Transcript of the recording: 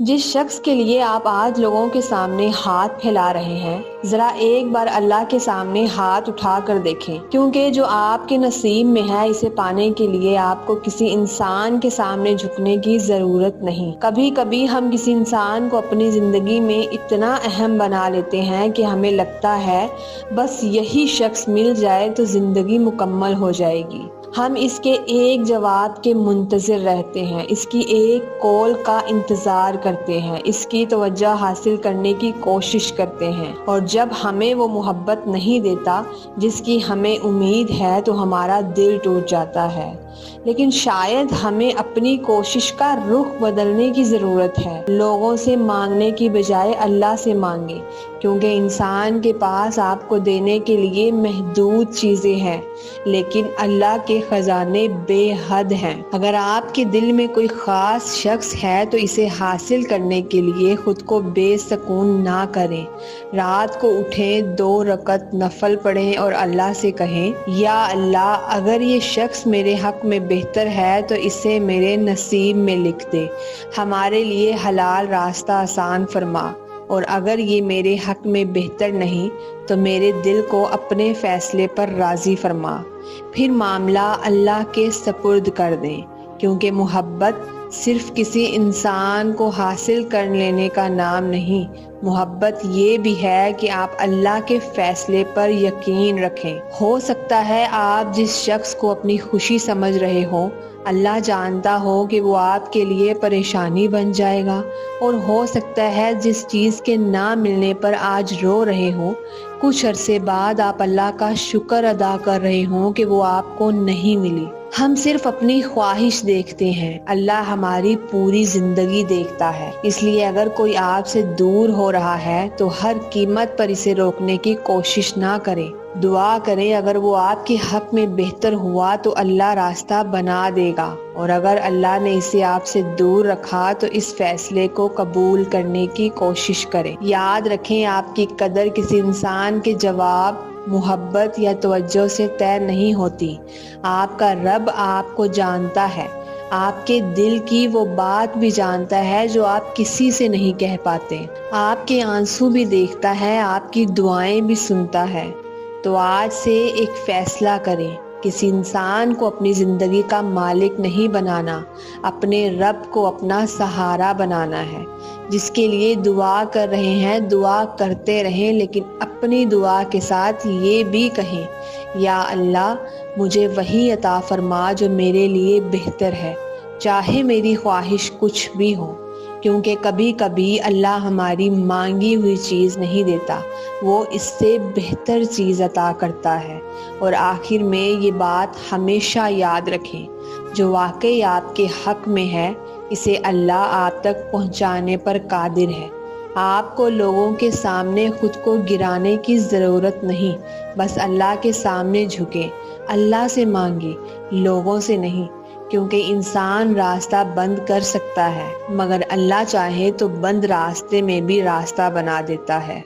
जिस शख्स के लिए आप आज लोगों के सामने हाथ फैला रहे हैं, जरा एक बार अल्लाह के सामने हाथ उठा कर देखें, क्योंकि जो आपके नसीब में है इसे पाने के लिए आपको किसी इंसान के सामने झुकने की जरूरत नहीं। कभी कभी हम किसी इंसान को अपनी जिंदगी में इतना अहम बना लेते हैं कि हमें लगता है बस यही शख्स मिल जाए तो जिंदगी मुकम्मल हो जाएगी। हम इसके एक जवाब के मुंतज़िर रहते हैं, इसकी एक कॉल का इंतज़ार करते हैं, इसकी तवज्जो हासिल करने की कोशिश करते हैं, और जब हमें वो मोहब्बत नहीं देता जिसकी हमें उम्मीद है तो हमारा दिल टूट जाता है। लेकिन शायद हमें अपनी कोशिश का रुख बदलने की ज़रूरत है। लोगों से मांगने की बजाय अल्लाह से मांगे, क्योंकि इंसान के पास आपको देने के लिए महदूद चीज़ें हैं, लेकिन अल्लाह के खजाने बेहद हैं। अगर आपके दिल में कोई ख़ास शख्स है तो इसे हासिल करने के लिए खुद को बेसकून ना करें। रात को उठें, 2 रकत नफल पढ़ें और अल्लाह से कहें, या अल्लाह, अगर ये शख्स मेरे हक में बेहतर है तो इसे मेरे नसीब में लिख दे, हमारे लिए हलाल रास्ता आसान फरमा, और अगर ये मेरे हक में बेहतर नहीं तो मेरे दिल को अपने फैसले पर राज़ी फरमा। फिर मामला अल्लाह के सपुर्द कर दें, क्योंकि मोहब्बत सिर्फ किसी इंसान को हासिल कर लेने का नाम नहीं, मोहब्बत ये भी है कि आप अल्लाह के फैसले पर यकीन रखें। हो सकता है आप जिस शख्स को अपनी खुशी समझ रहे हो, अल्लाह जानता हो कि वो आपके लिए परेशानी बन जाएगा, और हो सकता है जिस चीज़ के ना मिलने पर आज रो रहे हो, कुछ अरसे बाद आप अल्लाह का शुक्र अदा कर रहे हो कि वो आपको नहीं मिली। हम सिर्फ अपनी ख्वाहिश देखते हैं, अल्लाह हमारी पूरी जिंदगी देखता है। इसलिए अगर कोई आपसे दूर हो रहा है तो हर कीमत पर इसे रोकने की कोशिश ना करें। दुआ करें, अगर वो आपके हक में बेहतर हुआ तो अल्लाह रास्ता बना देगा, और अगर अल्लाह ने इसे आपसे दूर रखा तो इस फैसले को कबूल करने की कोशिश करें। याद रखें, आपकी कदर किसी इंसान के जवाब, मोहब्बत या तवज्जो से तय नहीं होती। आपका रब आपको जानता है, आपके दिल की वो बात भी जानता है जो आप किसी से नहीं कह पाते, आपके आंसू भी देखता है, आपकी दुआएं भी सुनता है। तो आज से एक फैसला करें, किसी इंसान को अपनी ज़िंदगी का मालिक नहीं बनाना, अपने रब को अपना सहारा बनाना है। जिसके लिए दुआ कर रहे हैं दुआ करते रहें, लेकिन अपनी दुआ के साथ ये भी कहें, या अल्लाह, मुझे वही अता फरमा जो मेरे लिए बेहतर है, चाहे मेरी ख्वाहिश कुछ भी हो। क्योंकि कभी कभी अल्लाह हमारी मांगी हुई चीज़ नहीं देता, वो इससे बेहतर चीज़ अता करता है। और आखिर में ये बात हमेशा याद रखें, जो वाकई आपके हक में है इसे अल्लाह आप तक पहुंचाने पर कादिर है। आपको लोगों के सामने खुद को गिराने की ज़रूरत नहीं, बस अल्लाह के सामने झुके, अल्लाह से मांगे, लोगों से नहीं। क्योंकि इंसान रास्ता बंद कर सकता है, मगर अल्लाह चाहे तो बंद रास्ते में भी रास्ता बना देता है।